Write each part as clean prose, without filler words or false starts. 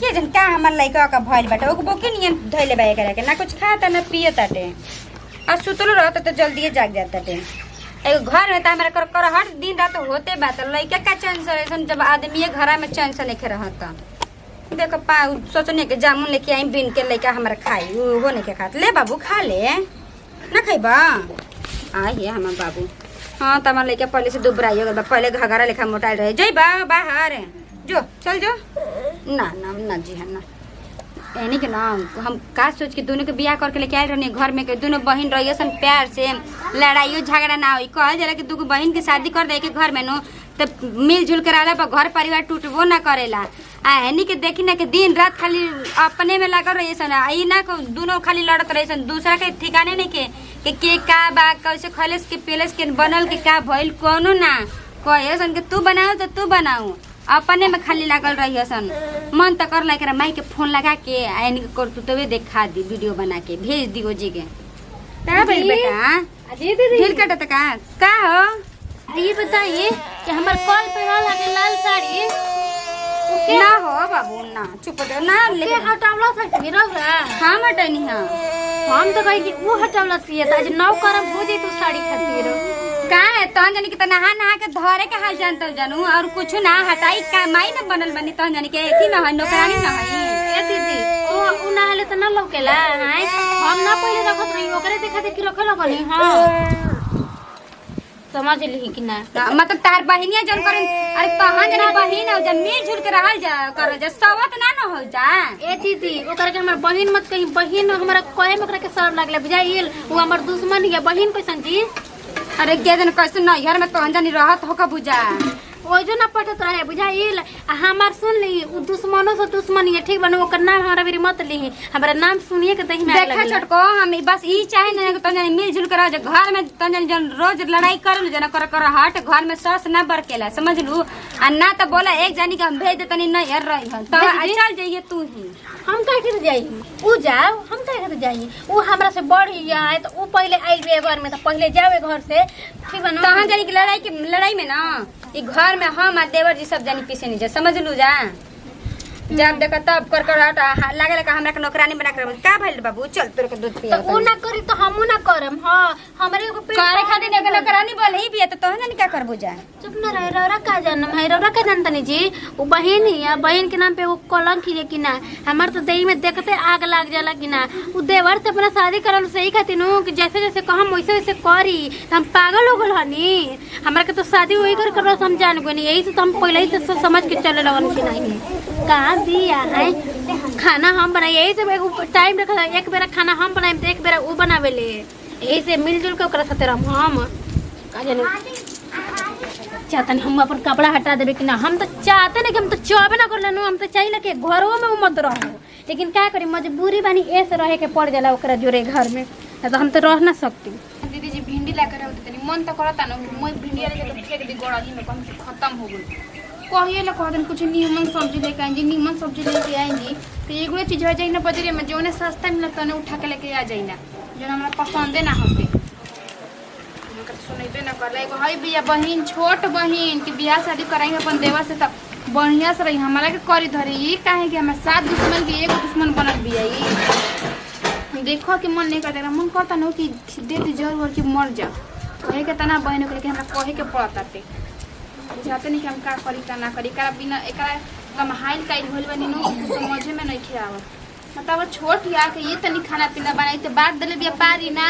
के जन का हमर लइका का भइल बाटे ओके बोके नियन धइले बा एकरा के ना कुछ खाता ना पियताटे आ सुतलो रहत त जल्दी जाग जाताटे एगो घर में त हमरा कर हर दिन रात होते बा त लइका का चैन से ऐसन जब आदमी घर में चैन से लेके रहत देखो पा सोचने के जामुन लेके आई बिन के लइका हमरा खाई वो नहीं के खात ले बाबू खा ले ना खइबा आ ये हमर बाबू हां त हमर लइका पहले से दुबराई हो गल पहले घघरा लेखा मोटाइल रहे जइबा बाहर जो चल जो ना ना ना जी है ना यानी कि ना हम का सोच के दोनों के बियाह करके लेके आए रहने घर में के दोनों बहन रहिए सन प्यार से लड़ाइयो झगड़ा ना होई कहल जाला कि दूगो बहन के शादी कर दे के घर में नो तो मिलजुल के रहला पर घर परिवार टूटबो ना करेला आ यानी कि देखी ना कि दिन रात खाली अपने में लागल रहिए सन आई ना दोनों खाली लड़त रहे सन दूसरा के ठिकाने नहीं के का बा कैसे खलेस के पेलेस के बनल के का भइल कोनो ना कहे सन के तू बनाओ तो तू बनाऊ अपने में खाली लागल रही सन मन तो कर लाइक माई के फोन लगा के आइन कर तू तबे देखा दी वीडियो बना के भेज दियो जी के का भाई बेटा अजय दीदी ढील कटत का हो ये बताइए कि हमार कॉल पे लगे लाल साड़ी ना हो बाबू ना चुप रहो ना लेके हटावला सकती रहा हम हटनी हां हम तो कही कि वो हटावला चाहिए आज नौ करम हो जाई तो साड़ी खातिर का है तहन जानी कि त नहा नहा के धरे के हाल जानतल जानू और कुछ ना हटाई का माई न बनल बनी तहन जानी के एथी न है नौकरानी न है ए दीदी ओ ना हले त ना लौकेला है हम ना पहले रखत रही ओकरे देखा देखी रखे लगनी हां समझ ली कि ना मतलब तार बहिनिया जन करन अरे तहन जानी बहिन हो जा मिलजुल के रहल जा कर जा सवत ना न हो जा ए दीदी ओकरा के हमर बहिन मत कहीं बहिन हमरा कहे में ओकरा के शर्म लागले बुझाइल वो हमर दुश्मन है बहिन कैसन जी अरे के दिन कैसे न घर में तहन जानी रहत हो का बुझा ओ जो ना पटत रहे बुझाइल हमार सुन ली उ दुश्मनों से दुश्मनी है ठीक बनो ओकर नाम हमरा मेरी मत ली हमरा नाम सुनिए के दही में देखा छोटको हम बस ई चाहे न तहन जानी मिलजुल के रह जा घर में तहन जानी जन रोज लड़ाई करल जना कर हट घर में सस ना बरकेला समझ लू आ ना त बोला एक जानी के हम भेज दे तनी नहीं यार रही तो चल जाइए तू ही हम काहे के जाई उ जाओ हम काहे के जाई उ हमरा से बड़ी है तो उ पहले आइल बे घर में तो पहले जावे घर से ठीक बनो तहन जानी की लड़ाई में ना ई घर में हम आ देवर जी सब जानी पीछे नहीं जा समझ लू जा जब देखा तब कर लागल का हमरा के नौकरानी बना कर का भइल बाबू चल तोर के दूध पिया तो उ ना करी तो हमू ना करम हां हमरे को करे खातिर एगो नौकरानी बोल ही बिया तो तहन जानी का करबो जा चुप ना रह रौरा का जानम है रौरा का जानतनी जी उ बहन है बहन के नाम पे वो कलंक है कि ना हमार तो देही में देखते आग लाग जाला कि ना उ देवर से अपना शादी करल सही खातिर नु कि जैसे जैसे कहम वैसे वैसे करी हम पागल हो गल हनी हमरा के तो शादी वही कर समझान को नहीं यही से तो हम पहले ही से समझ के चले लगन कि नहीं कहाँ दिया है खाना हम बनाए यही से टाइम रखा एक बेरा खाना हम बनाए तो एक बेरा वो बनावे ले यही से मिलजुल के ओकरा साथे रहम हम का जाने चाहते हम अपन कपड़ा हटा देबे कि ना हम तो चाहते ना कि हम तो चौबे ना कर लेनु हम तो चाहिए कि घरों में मत रहो लेकिन क्या करी मजबूरी बानी ऐसे रहे के पड़ जाला ओकरा जोरे घर में तो हम तो रह ना सकती दीदी जी भिंडी लेकर होते तनी मन तो करता ना मैं भिंडी लेके तो फेंक दी गोड़ाली में कम से खत्म हो गई कहिए ला कहतन कुछ नीमन सब्जी लेके आएंगे नीमन सब्जी लेके आएंगे तो एगो चीज हो जाए ना बजरे में जोने सस्ता मिलत तने उठा के लेके आ जाई ना जो हमरा पसंदे ना होते हमका सुनैबे ना करले एगो हई बिया बहिन छोट बहिन कि बियाह शादी कराएंगे अपन देवा से तब बढ़िया से रही हमारा के करी धरी ई काहे कि हमरा सात दुश्मन के एगो दुश्मन बनल बिया ई देखो कि मन नहीं करता मन करता न कि दे दी जरूर कि मर जा कहे के तना बहन के हमरा कहे के पड़ता ते बुझाते नहीं कि हम का करी का ना करी का बिना एकरा कमाइल काइल होल बनी नो समझे में नहीं खियावत मतलब छोट या के ये तनी खाना पीना बनाई तो बात दले बिया पारी ना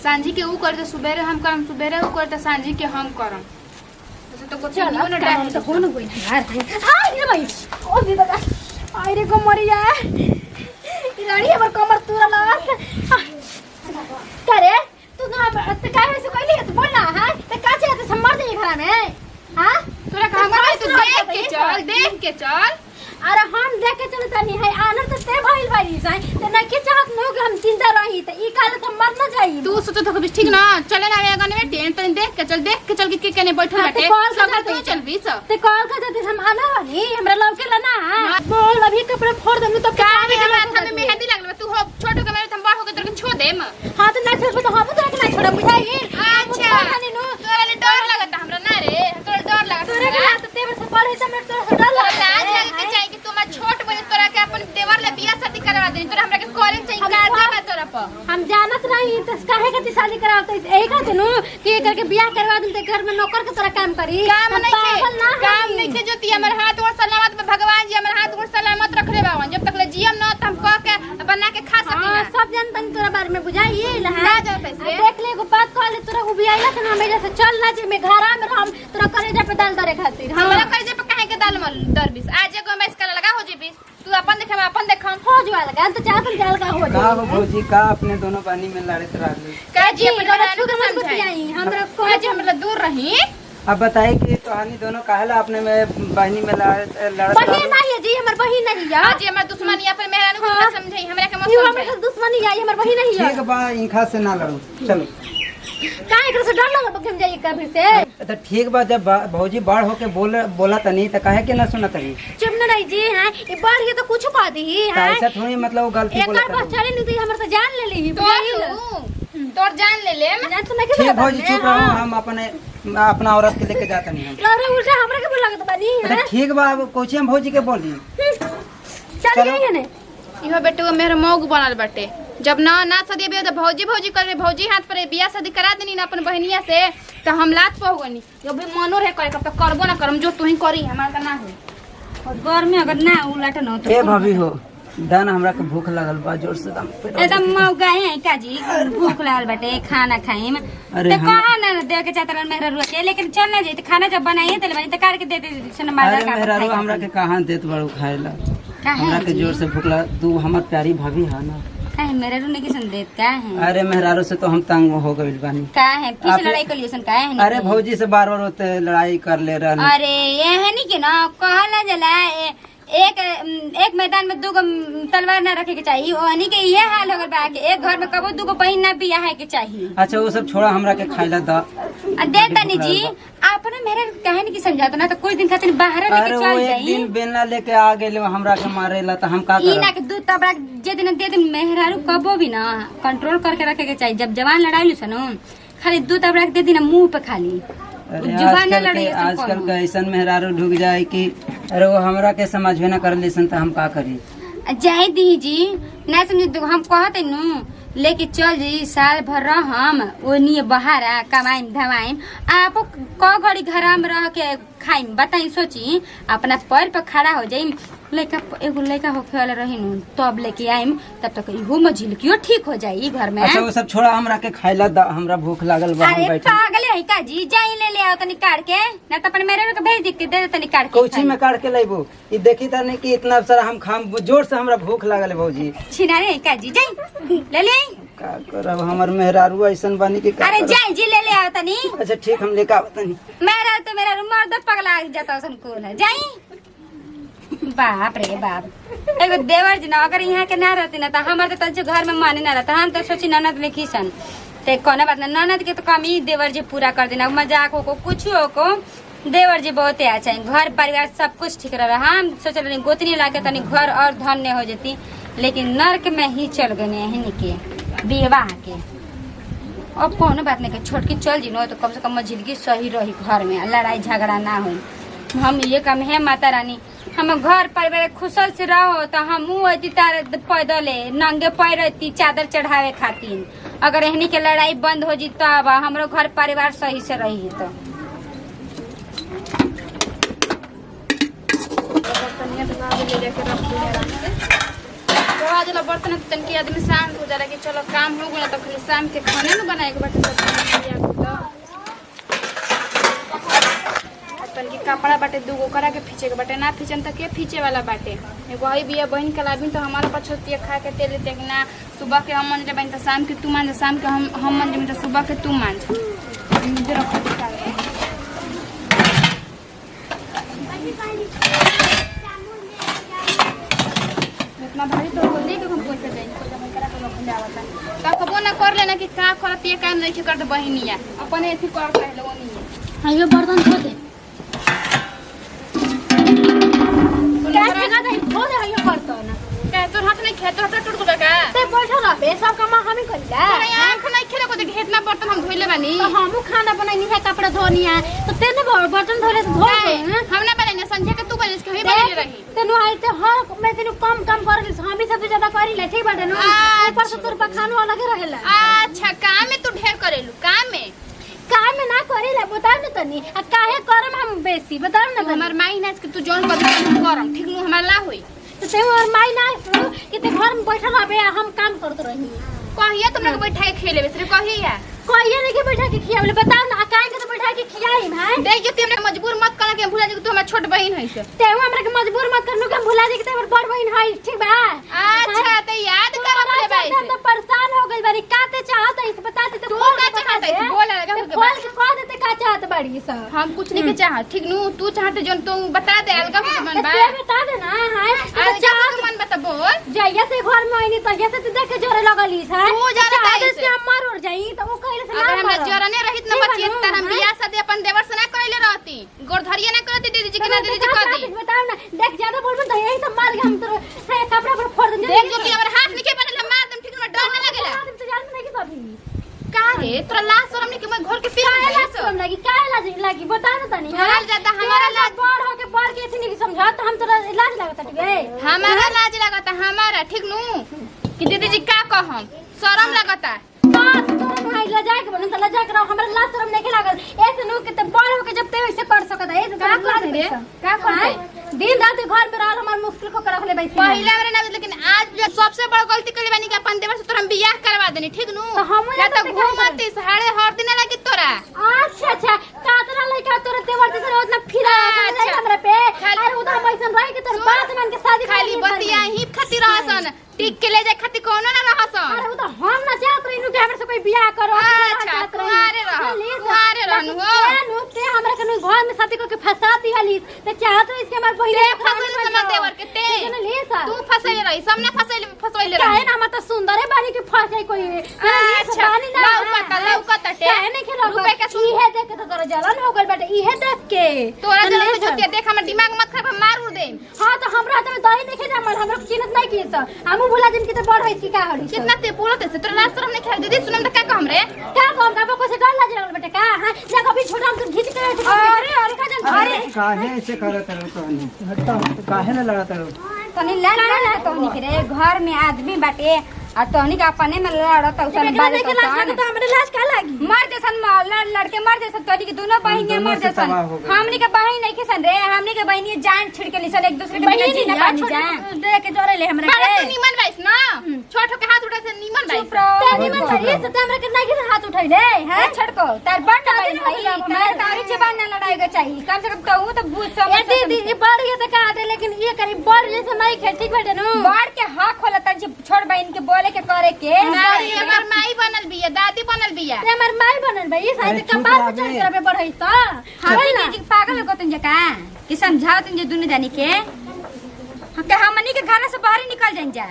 सांझी के ऊ करते सुबेरे हम करम सुबेरे ऊ करते सांझी के हम करम जैसे तो कुछ नहीं ना टाइम तो हो न गई यार हां रे भाई ओ दीदा आई रे को मरिया रानी हमर कमर तूरा लास करे तू ना काय वैसे कहली है तू बोल ना हां ते का चाहते सम्मार दे घर में हां तोरा कहां तू देख के चल अरे हम देख के चलता नहीं है आनर तो ते भइल बारी जाय ते ना के चाहत न हो कि हम चिंता रही त ई काल त मर न जाई तू सोच तो ठीक ना चले ना आगे में टेंट तो देख के चल के केने बैठल बाटे सब तू चल भी सब ते कॉल का जते हम आना वाली हमरा लौके ला ना बोल अभी कपड़े फोड़ दम तो का के माथा में मेहंदी लगल तू हो छोटो के मेरे तुम बड़ हो के तोर छो देम हां तो ना छोड़ तो हम तो ना छोड़ बुझाई अच्छा तोरा ले डर लगता हमरा ना रे तोरा डर लगता तोरे के हाथ ते से पढ़े त मैं तोरा डर लगता लाज लगे चाहिए कि तुम छोट बजे तोरा के दिन तोरा हमरा के कॉलेज चाहिए का दे तोरा पर हम जानत नहीं तो काहे के शादी करावत यही कहते नु कि करके बियाह करवा दूं ते घर में नौकर के तरह काम करी काम नहीं के जोती हमर हाथ और सलामत में भगवान जी हमर हाथ और सलामत रखले बावन जब तक ले जियम न त हम कह के बना के खा सकी ना सब जानता तोरा बारे में बुझाइए ना जानत से देख ले एगो बात कह ले तोरा उबियाइला त ना मेरे से चल ना जे मैं घरा में हम तोरा करेजा पे दाल दरे खातिर हमरा करेजा पे काहे के दाल मल दर बीस आज एगो मैच कला लगा हो जी बीस तू अपन देख हम अपन देखम हो जुआ लगा तो चाहत जाल का हो का हो भौजी का अपने दोनों पानी में लड़ते रहली का जी हमरा छू के मत बतियाई हमरा को जी हमरा दूर रही अब बताइए कि तोहानी दोनों काहेला अपने में बहनी में लड़त बहिन नहीं है जी हमर बहिन नहीं है जी हमर दुश्मनी अपन मेहरानू को ना समझाई हमरा के मत यू समझाई हमर दुश्मनी है हमर बहिन नहीं है ठीक बा इनखा से ना लड़ू चलो काहे एकरा से डर लगल बकम जाई कभी से तो ठीक बा जब भौजी बाढ़ होके बोला तनी तो काहे के ना सुना तनी चुप न रही जी हैं ये बाढ़ के तो कुछ कह दी है ऐसा थोड़ी मतलब वो गलती एक बोला बार बस चले नहीं तो हमर से जान ले ली तोर जान ले ले जान तो नहीं ठीक भौजी चुप रहो हम अपना औरत के लेके जाते नहीं हम अरे उल्टा हमरा के बोला के बानी तो ठीक बा अब कोची हम भौजी के बोली चल गई है ने इहो बेटो मेरा मौग बनल बाटे जब ना शादी बियाह तो भौजी भौजी करे भौजी हाथ पर बियाह शादी करा देनी ना अपन बहनिया से तो हम लात पे हो गनी जब भी मनो रहे करे कब तक करबो ना करम जो तू ही करी हमारा का ना हो और घर में अगर ना उलट न तो ए भाभी हो दान हमरा के भूख लगल बा जोर से दम एकदम मौका है काजी भूख लागल बाटे खाना खाइम अरे तो कहा ना दे के चाहता मेहरा रुआ के लेकिन चल ना जाई तो खाना जब बनाइए तो बनी तो काट के दे दे सन मार अरे मेहरा रो हमरा के कहां देत बड़ू खाएला हमरा के जोर से भूख लगा तू हमर प्यारी भाभी है ना काहे मेरा रू नहीं किसन देत का है अरे मेहरारू से तो हम तंग हो गइल बानी का है फिर से लड़ाई कर लियो सन का है अरे भौजी से बार बार होते लड़ाई कर ले रहा अरे ये है नहीं कि ना कहला जला एक मैदान में दूगो तलवार ना रखे के चाहिए ओहनी के ये हाल हो गल बा कि एक घर में कबो दूगो बहिन ना बियाह है के चाहिए अच्छा वो सब छोड़ा हमरा के खाइला दा दे तनी जी आपने मेरे कहे नहीं कि समझाता ना तो कुछ दिन खातिर बाहर लेके अरे वो चल एक जाई दिन बेलना लेके आ गेले हमरा के मारेला तो हम का ई ना करब के दूध तबड़ा जे दिन दे दिन मेहरारू कबो भी ना कंट्रोल करके रखे के चाहिए जब जवान लड़ाई लू सनो खाली दूध तबड़ा दे दिन मुंह पे खाली अरे जुबान ना लड़ाई आजकल के ऐसन मेहरारू ढुक जाए कि अरे वो हमरा के समझबे ना कर लेसन तो हम का करी जाए दी जी ना समझ हम कहते नु लेके चल जी साल भर हम ओनी बाहर कमाइम धमाइम आप क घड़ी घर में रह के खाइम बताई सोची अपना पैर पे खड़ा हो जाइम लड़का एगो लड़का होखे वाला रही नु तब लेके आइम तब तक इहो मझिलकियो ठीक हो जाई घर में अच्छा वो सब छोड़ा हमरा के खाइला दा हमरा भूख लागल बा हम अरे बैठे पागल है का जी जाई ले आओ तनी काट के ना तो अपन मेरे को भेज दे दे तनी काट के कोची में काट के लेबो ई देखी त नहीं कि इतना सारा हम खाम जोर से हमरा भूख लागल है भौजी छिनारे है का जी जाई ले ले का करब हमर मेहरारू ऐसन बानी कि का अरे करब? जाई जी ले ले आओ तनी अच्छा ठीक हम लेके आवतनी मेरा मर्द पगला जाता सन कौन है जाई बाप रे बाप एगो देवर जी ना अगर यहाँ के ना रहती ना तो हमारे तो तंजो घर में माने ना रहता हम तो सोची ननद लिखी सन ते कोने बात ना ननद के तो कमी देवर जी पूरा कर देना मजाक हो को कुछ हो को देवर जी बहुत अच्छा है घर परिवार सब कुछ ठीक रहा हम सोच रहे गोतनी ला के तनी घर और धन्य हो जाती लेकिन नर्क में ही चल गए हिन के विवाह के अब कौन बात नहीं छोटकी चल जी नो तो कम से कम मझिलकी सही रही घर में लड़ाई झगड़ा ना हो हम ये कम है माता रानी हम घर परिवार खुशल से रहो तो हम पैदल नंगे पैर रहती चादर चढ़ावे खातिर अगर एहनी के लड़ाई बंद हो जी तब हमरो घर परिवार सही से रही तो बर्तन तनकी आदमी शांत हो जाला कि चलो काम हो गया तो खाली शाम के खाने में बनाए के बाटे तनकी कपड़ा बाटे दूगो करा के फीचे के बाटे ना फीचन त के फीचे वाला बाटे एगो हई बिया बहन के लाबिन तो हमारा पछोतिया खा के तेल लेते कि ना सुबह के हम मन लेबन त शाम के तू मान शाम के हम मन लेबन त सुबह के तू मान मुझे रखो दिखा इतना भारी तो बोल कि हम पैसा दें तो कबो ना कर लेना कि का करत ये काम नहीं करत बहिनिया अपने एथी कर पहले ओनी आइयो बर्तन धो दे क्या ठेका दे धो दे आइयो बर्तन का तोर हाथ नहीं खेत हाथ टूट गया का ते बैठा रह सब काम हम ही करिला तोरा आंख नहीं खेले को देख इतना बर्तन हम धोइले बानी तो हमहु खाना बनाई है कपड़ा धोनी है तो तेने बर्तन धोले तो धो दे हम ना बनाने संजय के तू बलिस के ही बनाने रही तेनु आइते हर मैं तेनु कम कर हम ही सब ज्यादा करी ले ठीक बाटे नु अच्छा। ऊपर से तोर पखानो अलग रहेला। अच्छा काम में तू ढेर करेलू काम में ना करी ले बताओ न तनी आ काहे करम हम बेसी बताओ न तनी। हमार माई नाच के तू जौन कर करम ठीक नु हमार ला होई तो ते और माई ना कि ते घर में बैठल रहबे हम काम करत रही। कहिया तुम लोग बैठा के खेले बेस रे कहिया कोई नहीं के बैठा के खियावले बताओ ना काहे के तो बैठा के खियाई भाई। देख जो तुमने मजबूर मत करना के भूला जे तू हमार छोट बहन है से ते हमरा के मजबूर मत करनु के भुला दे के ते बड़ बहन है ठीक बा। अच्छा तो याद कर ले भाई तो परेशान हो गई बारी काते चाहत है इस बताते तो तू का चाहत है बोल लगा के बोल के कह देते का चाहत बड़ी सब। हम कुछ नहीं के चाहत ठीक नु तू चाहत जोन तू बता दे अलगा के मन बा ते बता दे ना हां अलगा के मन बता बोल जइया से घर में आईनी तहिया से तू देख के जोरे लगली है तू जरा आदत से हम मर और जाई तो वो कहले से अगर ना हमरा मर जरने रहित न बचिए त हम बियाह शादी अपन देवर से ना करले रहती गोरधरिया ना करती दीदी जी के ना दीदी जी कर दी बताओ ना देख ज्यादा बोलबे तो यही सब मार के हम तो कपड़ा पर फोड़ दे देख जो कि हमर हाथ निके बनल हम मार दम ठीक न डर ना लगेला तुम तो जान नहीं कि तभी का रे तोरा लाज शरम नहीं कि मैं घर के पीछे काहे लाज शरम लगी काहे लाज लगी बता ना तनी तोरा ज्यादा हमारा लाज बड़ हो के बड़ के इतनी समझा तो हम तोरा लाज लगता गे हमारा लाज लगता हमारा ठीक नु कि दीदी जी का कहम शरम लगता बात तोरा भाई लजा के बन त लजा के रहो हमरा लाज शरम नहीं लागल ऐसे नु के त बड़ हो के जब ते वैसे कर सकत है ऐसे का कर रे का कर दिन रात घर में रहल हमर मुश्किल को कर रखले बैठ पहले मेरे ना लेकिन आज जो सबसे बड़ गलती कइले बानी कि अपन देवर से तोरा हम बियाह करवा देनी ठीक नु तो हम या तो घूमती साढ़े हर दिन लगी तोरा अच्छा अच्छा कातरा लइका तोरे तेवर से रोज ना फिरा अच्छा। हमरा पे खाली- अरे उधर मैसन रह के तोर बात मन के शादी खाली बतिया ही खातिर रहसन टिक के ले जाए खातिर कोनो ना रहसन अरे उधर हम ना चाहत रही नु के हमरा से कोई बियाह करो अच्छा, कुंवारे रहनु नु ते हमरा के नु घर में शादी करके फंसा दिहली ते चाहत रही इसके हमार बहिनी ते फसैले समझ देवर के ते तू फसैले रही सबने फसैले काहे रही ना हम त सुंदर है बानी के फंसाई कोई अच्छा लौकता टे काहे नहीं खेलो रुपए के सुन इहे देख के तो तोरा जलन हो गइल बाटे इहे देख के तोरा जलन में झुके देख हमर दिमाग मत खराब मार उड़ दे हां तो हमरा हाथ में दही देखे जामल हमरा चिन्हत नहीं किए त हमहु भुला दिन के तो बड़ होई की का हड़ी कितना ते बोलत से तोरा लाज शरम नहीं खेल दीदी सुनम त का कहम रे का कम का को से डर लग रहल बेटा का हां जा कभी छोटा हम तो खींच के अरे अरे का जन अरे काहे ऐसे करत रहो तोहनी हटता काहे न लड़त रहो तनी लड़ तोहनी के रे घर में आदमी बाटे आ तोहनी के अपने में लड़त औसन बाजे के लाज तो हमरा लाज का लागी मर जैसन लड़के मर जैसन तोहनी के दोनों बहिनियां दोनों मर से जैसन तबाह हो गए। हमनी के बहिन नहीं किसन रे हमनी के बहिनी जान छिड़के लिसन एक दूसरे के बिना जी ना पानी जान दे के जोरे ले हमरा बाबा के तू निमन बाइस ना छोटो के हाथ उठा से निमन बाइस चुप रहो तेनी मन ये से हमरा के नहीं के हाथ उठाइले हैं छड़को तार बड़ बहिन भाई तार तारी जबान ना लड़ाई चाहिए कम से कम तो तो बूझ ये समझ दीदी बड़ ये तो का दे लेकिन ये करी बड़ जैसे नहीं खे ठीक बेटे नु बाढ़ के हक होला तन छोड़ बहन के बोले के करे के नारी हमर माई बनल बिया दादी बनल बिया ते हमर माई बनल भाई अरे शायद चुप कपाल रह पे चढ़ बे। के रबे बढ़ई त हमनी के जी पागल हो गतन जका कि समझाओ तुम जे दुनु जानी के हम के हमनी के घर से बाहर ही निकल जाइन जा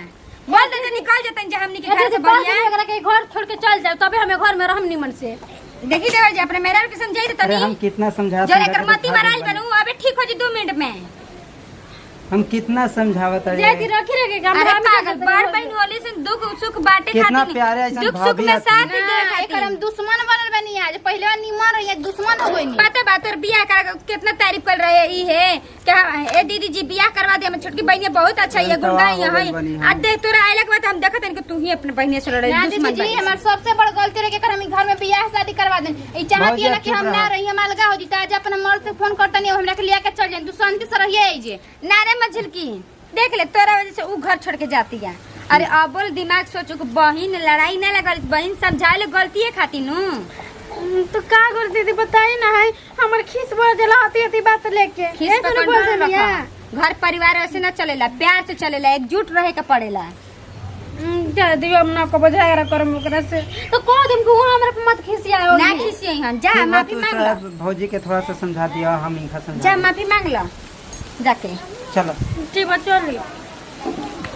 बोल दे जे निकल जतन जे हमनी के घर से बढ़िया अगर के घर छोड़ के चल जाओ तबे हमें घर में रहम निमन से देखी देवर जी अपने मेरा के समझाई अरे हम तनी कितना समझा जो लेकर मती माराल बनू अबे ठीक हो जी 2 मिनट में हम कितना समझावत जे रहे की रखी रे के अरे पागल बाढ़ बहन होली से दुख सुख बाटे कितना खातिर प्यारे ऐसन दुख सुख भाभी में आती। साथ दे एकर खातिर हम दुश्मन बनल बनी आज पहले निमन रही दुश्मन हो गई पता बात और बियाह कर कितना तारीफ कर रहे ई है क्या ए दीदी जी बियाह करवा दे हम छोटकी बहनी बहुत अच्छा है हम गुंगा तबाह हो गइल बनी, है हाँ। आज देख तोरा आइले के बाद हम देखत हन कि तू ही अपने बहनी से लड़े ना दीदी दुश्मन जी बनी हमार सबसे बड़ गलती रहे कि हम घर में बियाह शादी करवा दें ई चाहती है ना कि हम ना रही हम अलगा हो जी आज अपन मर्द से फोन करता नहीं हमरा के लिया के चल जाए तू शांति से रहिए आई जे नारे मझिल की देख ले तोरा वजह से ऊ घर छोड़ के जाती है अरे अब बोल दिमाग सोचो कि बहन लड़ाई ना लगल बहन समझा ले गलती है खातिर नु तो का कर दीदी बताई ना है हमर खीस बढ़ जला होती बात लेके खीस ऐसे पर न बोल कंट्रोल देनिया रखो। घर परिवार ऐसे ना चलेला प्यार से चलेला एकजुट रहे के पड़ेला जा दियो हम ना को बजाय करम ओकरा से तो को दिन को हमरा पे मत खिसियाओ ना खिसिए हन जा माफी मांग लो भौजी के थोड़ा सा समझा दिया हम इनका समझा जा माफी मांग लो जाके ठीक बा चल